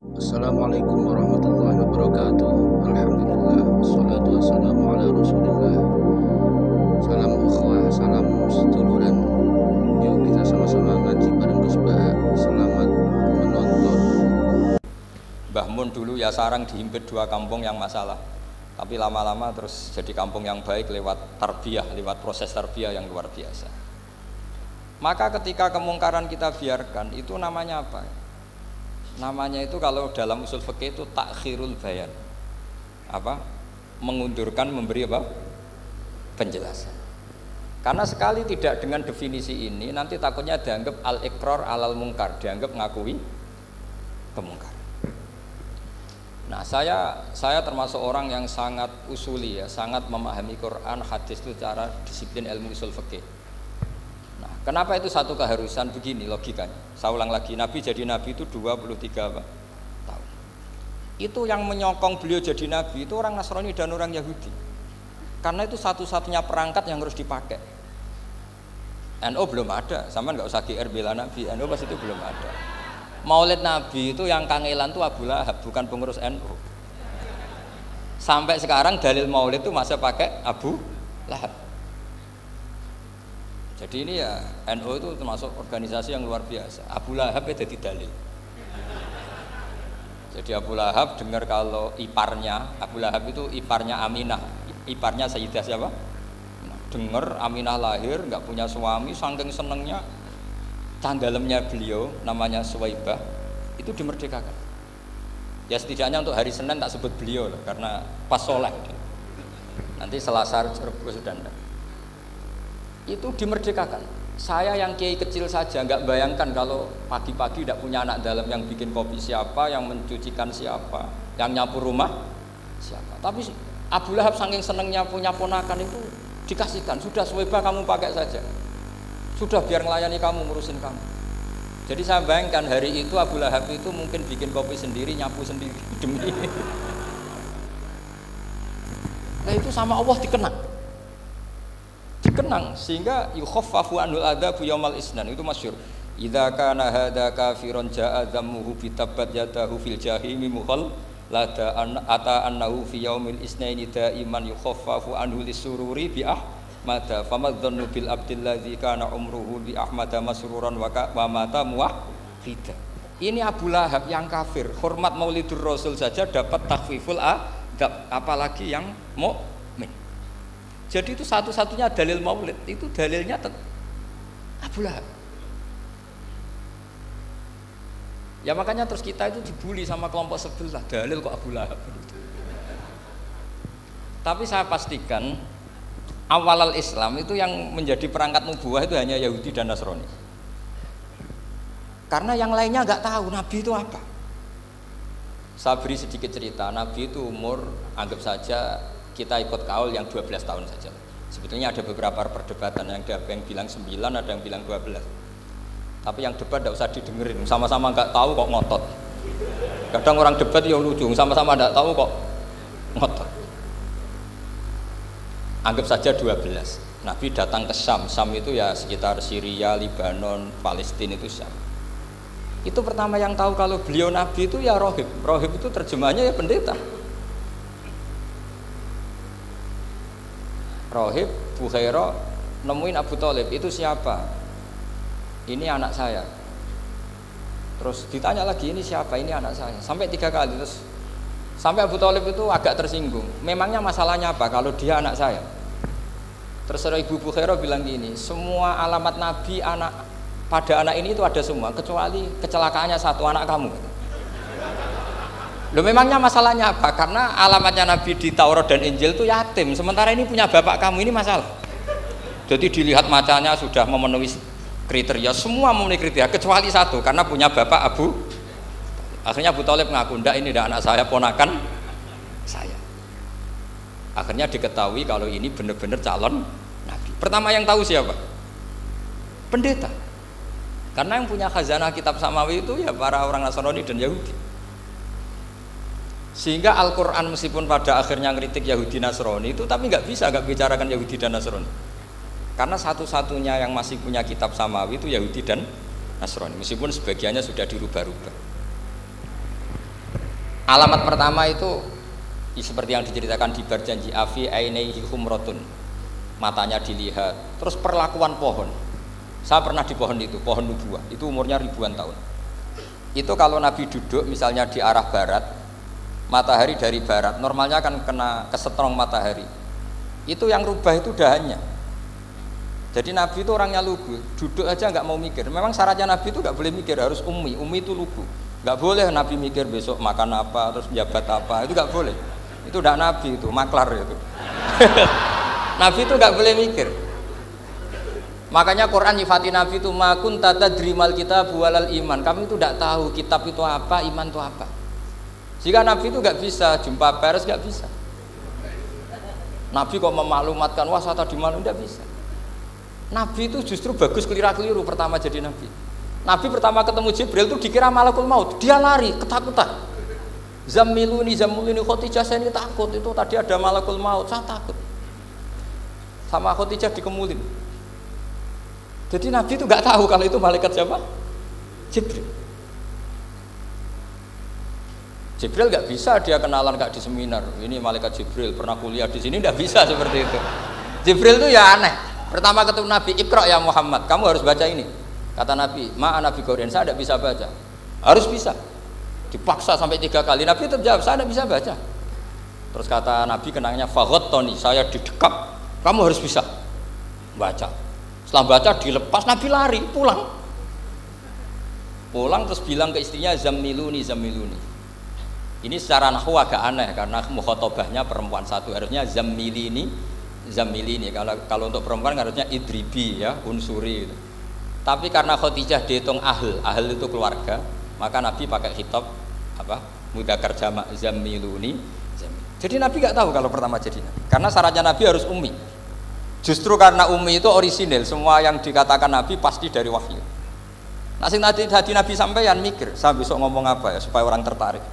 Assalamualaikum warahmatullahi wabarakatuh. Alhamdulillah wassalatu wassalamu ala Rasulillah. Salam ukhwah, salam seduluran. Yuk kita sama-sama ngaji bareng Gus Bah. Selamat menonton. Mbah Mun dulu ya sarang dihimpit dua kampung yang masalah. Tapi lama-lama terus jadi kampung yang baik lewat tarbiyah, lewat proses tarbiyah yang luar biasa. Maka ketika kemungkaran kita biarkan, itu namanya apa? Namanya itu kalau dalam usul fikih itu takhirul bayan. Apa? Mengundurkan memberi apa? Penjelasan. Karena sekali tidak dengan definisi ini, nanti takutnya dianggap al-iqrar alal mungkar, dianggap ngakui kemungkaran. Nah, saya termasuk orang yang sangat usuli ya, sangat memahami Quran, hadis itu secara disiplin ilmu usul fikih. Nah, kenapa itu satu keharusan begini logikanya? Saya ulang lagi, Nabi jadi Nabi itu 23 tahun. Itu yang menyokong beliau jadi Nabi itu orang Nasrani dan orang Yahudi. Karena itu satu-satunya perangkat yang harus dipakai. NU belum ada, sama nggak usah GR bela Nabi, NU pas itu belum ada. Maulid Nabi itu yang kangelan itu Abu Lahab, bukan pengurus NU. Sampai sekarang dalil maulid itu masih pakai Abu Lahab. Jadi ini ya NU itu termasuk organisasi yang luar biasa. Abu Lahab ya jadi dalil. Jadi Abu Lahab dengar kalau iparnya, Abu Lahab itu iparnya Aminah, iparnya Sayyidah siapa? Dengar Aminah lahir nggak punya suami, saking senengnya tanggalemnya beliau namanya Suwaibah itu dimerdekakan. Ya setidaknya untuk hari Senin tak sebut beliau loh, karena pas soleh. Nanti Selasa Rabu sudah enggak. Itu dimerdekakan. Saya yang kiai kecil saja nggak bayangkan kalau pagi-pagi tidak punya anak dalam, yang bikin kopi siapa, yang mencucikan siapa, yang nyapu rumah siapa. Tapi Abu Lahab saking senengnya punya ponakan itu dikasihkan. Sudah Suwaibah kamu pakai saja. Sudah biar melayani kamu, ngurusin kamu. Jadi saya bayangkan hari itu Abu Lahab itu mungkin bikin kopi sendiri, nyapu sendiri demi ini. Nah itu sama Allah dikenang sehingga yukhaffafu anul adzabu yaumal isnan, itu masyhur. Idza kana hadza kafiron jaa dzammuhu bitabbat yadahu fil jahimi mukhal lada ata annahu fi yaumil isnaini daiman yukhaffafu anhu lisururi bi mata famadzannu bil abdilladzi kana umruhu bi ahmada masruran wa mata muwahhida. Ini Abu Lahab yang kafir, hormat Maulidur Rasul saja dapat takhfiful adab, apalagi yang mukmin. Jadi itu satu-satunya dalil Maulid, itu dalilnya Abu Lahab. Ya makanya terus kita itu dibully sama kelompok sebelah, dalil kok Abu Lahab. Tapi saya pastikan awal Islam itu yang menjadi perangkat nubuah itu hanya Yahudi dan Nasrani. Karena yang lainnya nggak tahu Nabi itu apa. Saya beri sedikit cerita. Nabi itu umur, anggap saja kita ikut kaul yang 12 tahun saja. Sebetulnya ada beberapa perdebatan, yang ada yang bilang 9, ada yang bilang 12. Tapi yang debat tidak usah didengerin, sama-sama nggak tahu kok ngotot. Kadang orang debat ya lucu, sama-sama nggak tahu kok ngotot. Anggap saja 12. Nabi datang ke Syam. Syam itu ya sekitar Syria, Lebanon, Palestina, itu Syam. Itu pertama yang tahu kalau beliau Nabi itu ya rohib. Rohib itu terjemahnya ya pendeta. Rohib, Bukhaira nemuin Abu Thalib, itu siapa? Ini anak saya. Terus ditanya lagi, ini siapa? Ini anak saya. Sampai 3 kali. Terus sampai Abu Thalib itu agak tersinggung. Memangnya masalahnya apa kalau dia anak saya? Terserah Ibu Bukhaira bilang gini, semua alamat Nabi pada anak ini itu ada semua, kecuali kecelakaannya satu, anak kamu. Loh memangnya masalahnya apa? Karena alamatnya Nabi di Taurat dan Injil itu yatim, sementara ini punya bapak kamu, ini masalah. Jadi dilihat macanya sudah memenuhi kriteria, semua memenuhi kriteria, kecuali satu, karena punya bapak Abu. Akhirnya Abu Thalib ngaku, ndak, ini ndak anak saya, ponakan saya. Akhirnya diketahui kalau ini benar-benar calon Nabi. Pertama yang tahu siapa? Pendeta. Karena yang punya khazanah kitab samawi itu ya para orang Nasrani dan Yahudi. Sehingga Al-Quran meskipun pada akhirnya ngeritik Yahudi Nasrani itu, tapi nggak bicarakan Yahudi dan Nasrani. Karena satu-satunya yang masih punya kitab samawi itu Yahudi dan Nasrani, meskipun sebagiannya sudah dirubah-rubah. Alamat pertama itu seperti yang diceritakan di berjanji afi ainaihi humratun, matanya dilihat. Terus perlakuan pohon, saya pernah di pohon itu, pohon nubuah, itu umurnya ribuan tahun. Itu kalau Nabi duduk misalnya di arah barat, matahari dari barat, normalnya akan kena kesetrong matahari. Itu yang rubah itu dahannya. Jadi Nabi itu orangnya lugu, duduk aja nggak mau mikir. Memang syaratnya Nabi itu nggak boleh mikir, harus ummi itu lugu. Nggak boleh Nabi mikir besok makan apa, terus jabat apa, itu nggak boleh. Itu udah Nabi itu, maklar itu. Nabi itu nggak boleh mikir. Makanya Quran nyifati Nabi itu makun tata drimal kitab walal iman. Kami itu tidak tahu kitab itu apa, iman itu apa. Jika Nabi itu nggak bisa jumpa pers, nggak bisa. Nabi kok memaklumatkan wah saya tadi malam, nggak bisa. Nabi itu justru bagus keliru pertama jadi Nabi. Nabi pertama ketemu Jibril itu dikira malakul maut, dia lari ketakutan. Zamiluni Khotijah, saya ini takut, itu tadi ada malakul maut, saya takut. Sama Khotijah dikemulin. Jadi Nabi itu nggak tahu kalau itu malaikat siapa? Jibril. Jibril nggak bisa dia kenalan nggak di seminar. Ini malaikat Jibril pernah kuliah di sini, nggak bisa seperti itu. Jibril itu ya aneh. Pertama ketemu Nabi, Iqra ya Muhammad, kamu harus baca ini. Kata Nabi, ma'ana bi Qur'an, saya tidak bisa baca. Harus bisa. Dipaksa sampai 3 kali. Nabi tetap jawab, saya tidak bisa baca. Terus kata Nabi kenangnya, faghattani, saya didekap, kamu harus bisa baca. Setelah baca dilepas, Nabi lari pulang. Pulang terus bilang ke istrinya, zamiluni. Ini secara nahwu agak aneh karena mukhatabahnya perempuan satu, harusnya zamilini. Kalau untuk perempuan harusnya idribi ya, unsuri gitu. Tapi karena Khadijah dihitung ahl itu keluarga, maka Nabi pakai khitab apa? Mudzakkar jamak zamiluni. Jadi Nabi nggak tahu kalau pertama jadi Nabi. Karena syaratnya Nabi harus ummi. Justru karena ummi itu orisinil, semua yang dikatakan Nabi pasti dari wahyu. Nah, sing tadi Nabi sampaian mikir, saya besok ngomong apa ya supaya orang tertarik.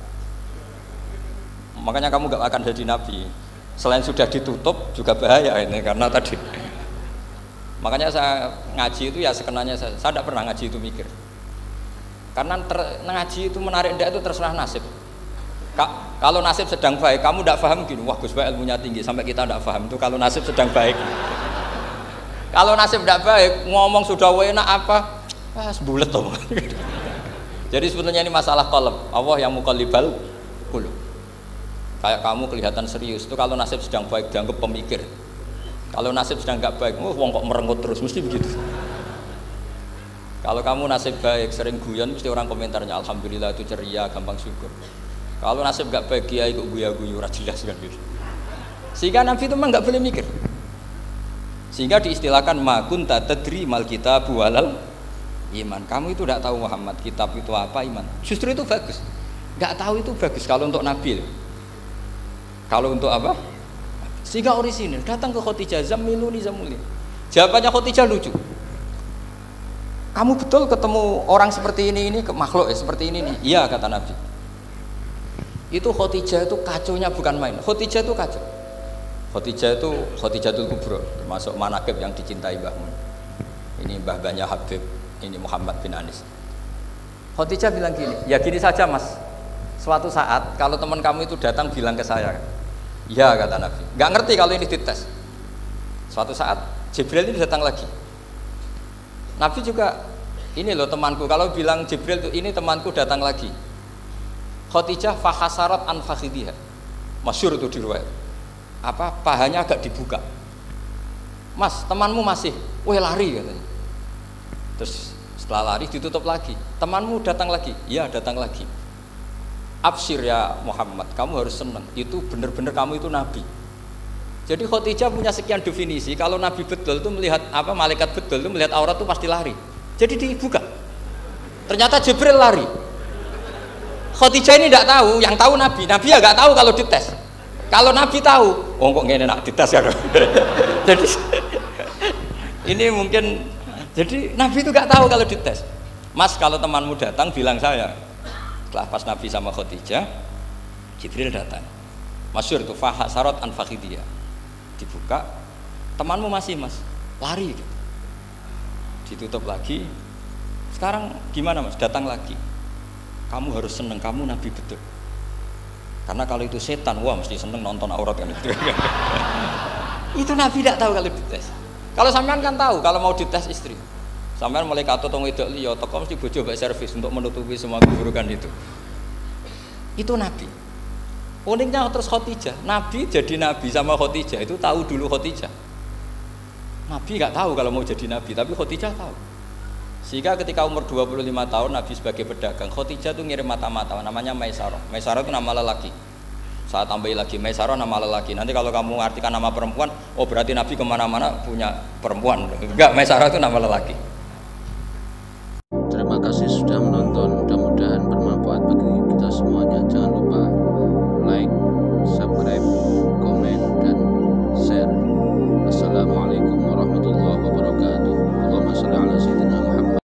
Makanya kamu nggak akan jadi Nabi. Selain sudah ditutup juga bahaya ini karena tadi. Makanya saya ngaji itu ya sekenanya saya tidak pernah ngaji itu mikir. Karena ngaji itu menarik ndak itu terserah nasib. Kalau nasib sedang baik, kamu tidak paham gini, wah Gus Baik ilmunya tinggi sampai kita tidak paham itu kalau nasib sedang baik. Kalau nasib tidak baik, ngomong sudah enak apa, sebulet tuh. Jadi sebetulnya ini masalah qalb. Allah yang muqallibal qulub. Kayak kamu kelihatan serius itu kalau nasib sedang baik dianggap pemikir. Kalau nasib sedang nggak baik, wong kok merengut terus, mesti begitu. Kalau kamu nasib baik, sering guyon, mesti orang komentarnya alhamdulillah itu ceria, gampang syukur. Kalau nasib nggak baik, kiai kok guya-guyu, jelas kan gitu. Sehingga Nabi itu memang nggak boleh mikir. Sehingga diistilahkan makun tadri mal kitab walal iman. Kamu itu tidak tahu Muhammad, kitab itu apa, iman. Justru itu bagus. Nggak tahu itu bagus kalau untuk Nabi. Kalau untuk apa? Sehingga orisinil datang ke Khadijah, zamiluni. Jawabannya Khadijah lucu. Kamu betul ketemu orang seperti ini ke makhluk ya seperti ini nih. Iya kata Nabi. Itu Khadijah itu kacaunya bukan main. Khadijah itu kacau. Khadijatul Kubra, termasuk manaqib yang dicintai Mbah Mun. Ini mbah-mbahnya Habib, ini Muhammad bin Anis. Khadijah bilang gini, ya gini saja Mas. Suatu saat kalau teman kamu itu datang bilang ke saya, ya kata Nabi, nggak ngerti kalau ini dites. Suatu saat Jibril ini datang lagi. Nabi juga, ini loh temanku. Kalau bilang Jibril ini temanku datang lagi. Khadijah fahasarat an fakhidiha. Masyhur itu di riwayat. Apa pahanya agak dibuka. Mas, temanmu masih, lari katanya. Terus setelah lari ditutup lagi. Temanmu datang lagi. Iya datang lagi. Absyir ya Muhammad, kamu harus senang. Itu benar-benar kamu itu Nabi. Jadi Khadijah punya sekian definisi. Kalau Nabi betul itu melihat apa malaikat betul itu melihat aurat itu pasti lari. Jadi dibuka. Ternyata Jibril lari. Khadijah ini tidak tahu, yang tahu Nabi. Nabi ya nggak tahu kalau dites. Kalau Nabi tahu, oh kok ngene nak dites ya. Jadi ini mungkin. Jadi Nabi itu nggak tahu kalau dites. Mas kalau temanmu datang bilang saya. Setelah pas Nabi sama Khadijah, Jibril datang. Masyhur itu fahasarat an fakhidiyah. Dibuka, temanmu masih Mas, lari gitu. Ditutup lagi. Sekarang gimana Mas? Datang lagi. Kamu harus senang, kamu Nabi betul. Karena kalau itu setan, wah mesti seneng nonton aurat kan itu. Itu Nabi tidak tahu kalau dites. Kalau sampean kan tahu kalau mau dites istri. Sampean mulai kato tong wedok liya teko mesti bojo mbek servis untuk menutupi semua keburukan itu. Itu Nabi. Uniknya terus Khadijah. Nabi jadi nabi sama Khadijah itu tahu dulu Khadijah. Nabi nggak tahu kalau mau jadi nabi, tapi Khadijah tahu. Sehingga ketika umur 25 tahun Nabi sebagai pedagang, Khadijah tuh ngirim mata-mata namanya Maisarah. Maisarah itu nama lelaki. Saya tambahin lagi Maisarah nama lelaki. Nanti kalau kamu artikan nama perempuan, oh berarti Nabi kemana-mana punya perempuan. Enggak, Maisarah itu nama lelaki. Terima kasih sudah